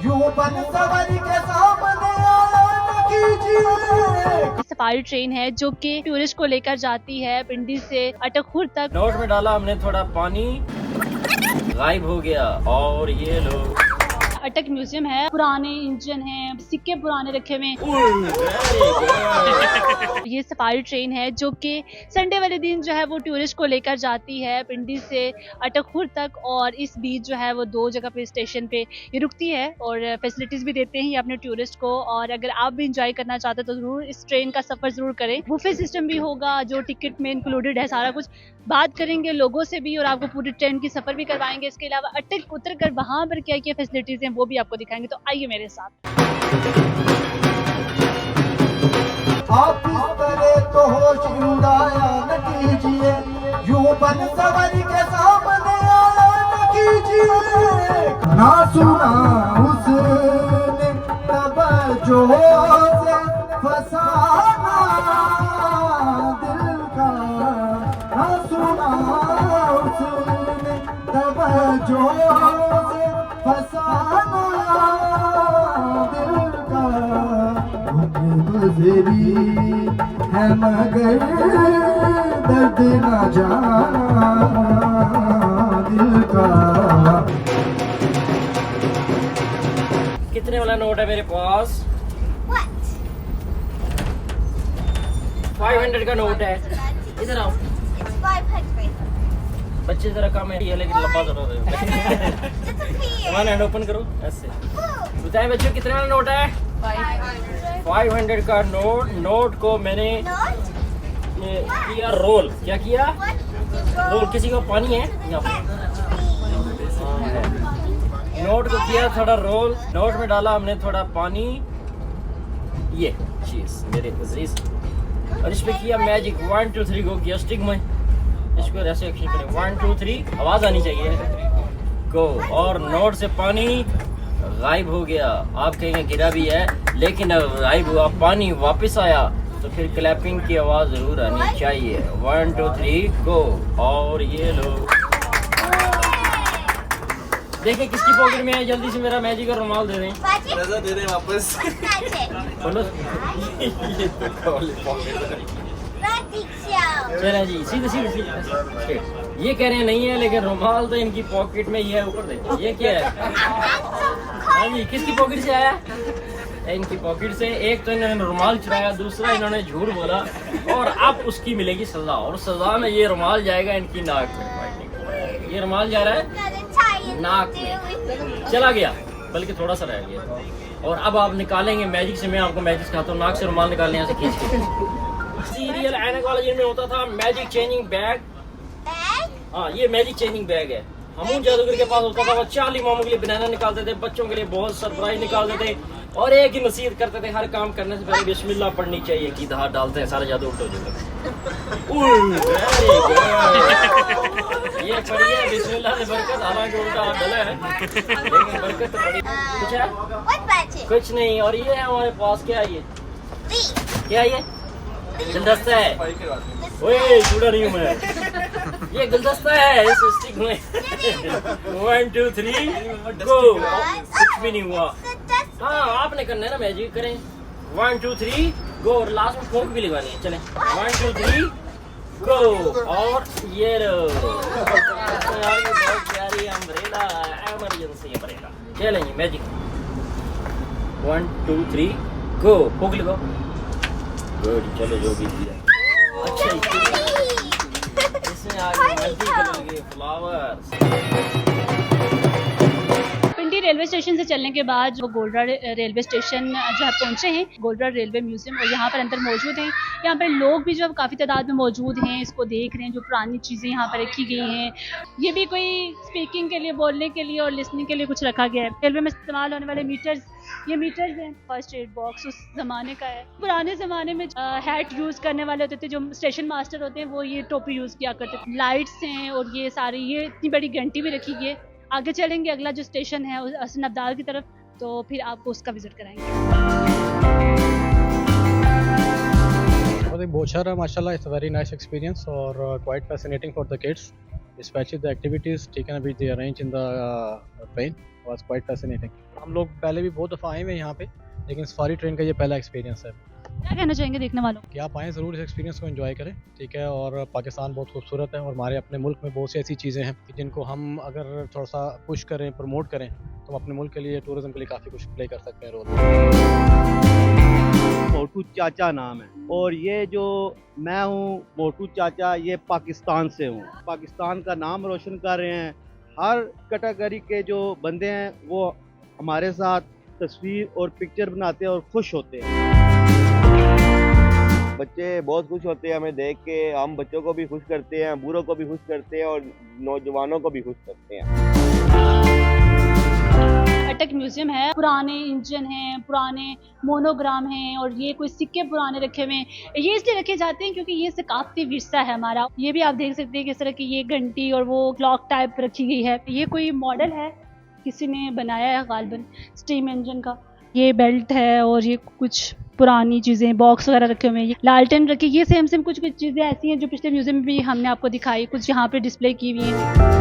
यूं बन सवर के सामने आया कीजिए। सफारी ट्रेन है जो कि टूरिस्ट को लेकर जाती है पिंडी से अटकपुर तक। नोट में डाला हमने थोड़ा पानी, गायब हो गया। और ये लोग अटक म्यूजियम है, पुराने इंजन हैं, सिक्के पुराने रखे हुए हैं। ये सफारी ट्रेन है जो कि संडे वाले दिन जो है वो टूरिस्ट को लेकर जाती है पिंडी से अटकपुर तक, और इस बीच जो है वो 2 जगह पे स्टेशन पे ये रुकती है और फैसिलिटीज भी देते हैं ये अपने टूरिस्ट को। और अगर आप भी इंजॉय करना चाहते हो तो जरूर इस ट्रेन का सफर जरूर करें। बुफे सिस्टम भी होगा जो टिकट में इंक्लूडेड है, सारा कुछ बात करेंगे लोगों से भी और आपको पूरी ट्रेन की सफर भी करवाएंगे। इसके अलावा अटक उतर कर वहां पर क्या क्या फैसिलिटीज हैं वो भी आपको दिखाएंगे, तो आइए मेरे साथ। आप इस तरह तो होश उड़ाया न कीजिए, यूं बन सवर के सामने आया न कीजिए। ना सुना उसने तवज्जो से फसाना दिल का, ना सुना उसने तवज्जो से फसाना दिल का। गुजरी है मगर दर्द न जाना दिल का। कितने वाला नोट है मेरे पास? 500 का नोट है। इधर आओ। बच्चे जरा कम है ये, लेकिन लंबा जरूर है। वन हैंड ओपन करो ऐसे। बताएं बच्चों कितने वाला नोट है? 500 का नोट। नोट को मैंने ये किया रोल। क्या किया? रोल। किसी को पानी है यहाँ पर? नोट को किया थोड़ा रोल। नोट में डाला हमने थोड़ा पानी, ये चीज मेरे अजीज, और इस पे किया मैजिक। 1 2 3 गो किया स्टिक में। इसको ऐसे एक्शन करें 1 2 3, आवाज आनी चाहिए गो। और नोट से पानी गायब हो गया। आप कहेंगे गिरा भी है, लेकिन अगर गायब हुआ पानी वापस आया तो फिर क्लैपिंग की आवाज जरूर आनी चाहिए। 1 2 3 गो। और ये लोग देखें किसकी पॉकेट में है, जल्दी से मेरा मैजिक और रुमाल दे दें। दे दे वापस। बोलो। चले जी, सीधे सीधे सीधे। ये कह रहे हैं नहीं है, लेकिन रुमाल तो इनकी पॉकेट में ही है। ऊपर देखिए ये क्या है। हाँ जी, किसकी पॉकेट से आया? इनकी पॉकेट से। एक तो इन्होंने रुमाल चुराया, दूसरा इन्होंने झूठ बोला, और अब उसकी मिलेगी सजा। और सजा में ये रुमाल जाएगा इनकी नाक में। ये रुमाल जा रहा है नाक में, चला गया, बल्कि थोड़ा सा रह गया। और अब आप निकालेंगे मैजिक से। मैं आपको मैजिक सिखाता हूँ। नाक से रुमाल निकालने यहाँ से खींच के। सीरियल एनाकोलॉजी में होता था मैजिक चेंजिंग बैग। हाँ, ये मैजिक चेंजिंग बैग है। अमूल जादूगर के पास होता था। वो चार्ली मामू के लिए बनाना निकालते थे, बच्चों के लिए बहुत सरप्राइज निकालते थे, और एक ही नसीहत करते थे, हर काम करने से पहले बिस्मिल्लाह पढ़नी चाहिए। की हाथ डालते हैं सारा जादू उल्टा हो जाता है। ये पढ़ी है बिस्मिल्लाह से बरकत, हालांकि उल्टा हाथ डाला है, लेकिन बरकत तो पड़ी। कुछ है? कुछ नहीं। और ये है हमारे पास, क्या है ये? क्या है ये? गुलदस्ता है। ओए छूटा नहीं हूँ मैं। ये गुलदस्ता है इस स्टिक में। 1 2 3 गो। कुछ भी नहीं हुआ। हाँ, आपने करना है ना, मैजिक करें। 1 2 3 गो। और लास्ट में फोक भी लगानी है। चले 1 2 3 गो। और ये बहुत प्यारी अम्ब्रेला, इमरजेंसी अम्ब्रेला। चलेंगे मैजिक। 1 2 3 गो। फोक लगाओ। गुड, चलो जो भी किया। अच्छा, इसमें आगे मल्टी कलर के फ्लावर्स। पिंडी रेलवे स्टेशन से चलने के बाद वो गोल्डरा रेलवे स्टेशन जो है पहुंचे हैं, गोल्डरा रेलवे म्यूजियम, और यहाँ पर अंदर मौजूद हैं। यहाँ पर लोग भी जो काफ़ी तादाद में मौजूद हैं, इसको देख रहे हैं। जो पुरानी चीज़ें यहाँ पर रखी गई हैं, ये भी कोई स्पीकिंग के लिए, बोलने के लिए और लिसनिंग के लिए कुछ रखा गया है। रेलवे में इस्तेमाल होने वाले मीटर्स, ये मीटर्स हैं। फर्स्ट एड बॉक्स उस ज़माने का है। पुराने ज़माने में हैट यूज़ करने वाले होते थे, जो स्टेशन मास्टर होते हैं वो ये टोपी यूज़ किया करते थे। लाइट्स हैं और ये सारी, ये इतनी बड़ी घंटी भी रखी गई है। आगे चलेंगे, अगला जो स्टेशन है हसन अब्दाल की तरफ, तो फिर आपको उसका विजिट कराएंगे। Bochara, mashallah, it's a very nice experience or quite fascinating for the kids, especially the activities taken which they arrange in the train. Was quite fascinating. हम लोग पहले भी बहुत दफ़ा आए हुए हैं यहाँ पे, लेकिन सफारी ट्रेन का ये पहला एक्सपीरियंस है क्या कहना चाहेंगे देखने वालों को? कि आप आएँ ज़रूर इस एक्सपीरियंस को एंजॉय करें, ठीक है। और पाकिस्तान बहुत खूबसूरत है और हमारे अपने मुल्क में बहुत सी ऐसी चीज़ें हैं कि जिनको हम अगर थोड़ा सा पुश करें, प्रमोट करें, तो हम अपने मुल्क के लिए, टूरिज़्म के लिए काफ़ी कुछ प्ले कर सकते हैं रोल। मोटू चाचा नाम है और ये जो मैं हूँ मोटू चाचा, ये पाकिस्तान से हूँ। पाकिस्तान का नाम रोशन कर रहे हैं। हर कैटेगरी के जो बंदे हैं वो हमारे साथ तस्वीर और पिक्चर बनाते हैं और खुश होते हैं। बच्चे बहुत खुश होते हैं हमें देख के। हम बच्चों को भी खुश करते हैं, बूढ़ों को भी खुश करते हैं और नौजवानों को भी खुश करते हैं। अटक म्यूजियम है, पुराने इंजन हैं, पुराने मोनोग्राम हैं और ये कोई सिक्के पुराने रखे हुए हैं। ये इसलिए रखे जाते हैं क्योंकि ये सकाफती विरसा है हमारा। ये भी आप देख सकते हैं किस तरह की ये घंटी और वो क्लॉक टाइप रखी गई है। ये कोई मॉडल है, किसी ने बनाया है गालबन स्टीम इंजन का। ये बेल्ट है और ये कुछ पुरानी चीज़ें, बॉक्स वगैरह रखे हुए हैं, ये लालटेन रखी। ये सेम कुछ चीज़ें ऐसी हैं जो पिछले म्यूजियम में भी हमने आपको दिखाई, कुछ यहाँ पे डिस्प्ले की हुई है।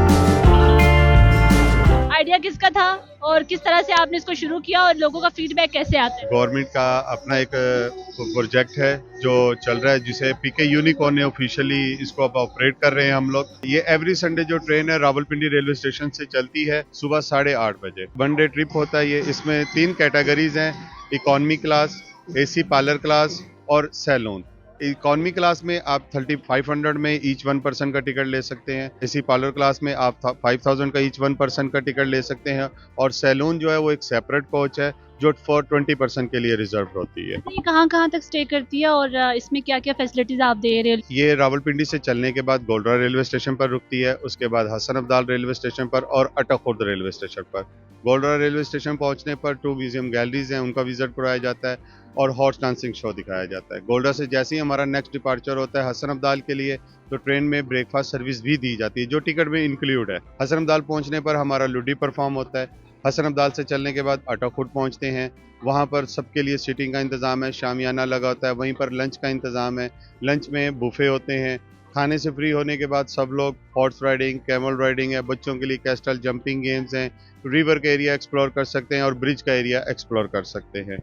आइडिया किसका था और किस तरह से आपने इसको शुरू किया और लोगों का फीडबैक कैसे आता है? गवर्नमेंट का अपना एक प्रोजेक्ट है जो चल रहा है, जिसे पीके यूनिकॉर्न ने ऑफिशियली इसको अब ऑपरेट कर रहे हैं हम लोग। ये एवरी संडे जो ट्रेन है रावलपिंडी रेलवे स्टेशन से चलती है सुबह 8:30 बजे। 1 डे ट्रिप होता है ये। इसमें 3 कैटेगरीज हैं, economy class, AC parlour class और सैलून। इकॉनमी क्लास में आप 3500 में ईच 1 पर्सन का टिकट ले सकते हैं। एसी पार्लर क्लास में आप 5000 का ईच 1 पर्सन का टिकट ले सकते हैं। और सैलून जो है वो एक सेपरेट कोच है जो फॉर 20 पर्सन के लिए रिजर्व होती है। ये कहाँ तक स्टे करती है और इसमें क्या क्या फैसिलिटीज आप दे रहे हो? ये रावलपिंडी से चलने के बाद गोल्डरा रेलवे स्टेशन पर रुकती है, उसके बाद हसन अब्दाल रेलवे स्टेशन पर और अटक खुर्द रेलवे स्टेशन पर। गोल्डरा रेलवे स्टेशन पहुंचने पर 2 म्यूजियम गैलरीज हैं, उनका विजिट कराया जाता है और हॉर्स डांसिंग शो दिखाया जाता है। गोल्डरा से जैसे ही हमारा नेक्स्ट डिपार्चर होता है हसन अब्दाल के लिए, तो ट्रेन में ब्रेकफास्ट सर्विस भी दी जाती है जो टिकट में इंक्लूड है। हसन अब्दाल पहुंचने पर हमारा लुडी परफॉर्म होता है। हसन अब्दाल से चलने के बाद अटक खुर्द पहुंचते हैं, वहाँ पर सबके लिए सीटिंग का इंतज़ाम है, शामियाना लगा होता है। वहीं पर लंच का इंतज़ाम है, लंच में बुफे होते हैं। खाने से फ्री होने के बाद सब लोग हॉर्स राइडिंग, कैमल राइडिंग है, बच्चों के लिए कैस्टल जंपिंग गेम्स हैं, रिवर का एरिया एक्सप्लोर कर सकते हैं और ब्रिज का एरिया एक्सप्लोर कर सकते हैं।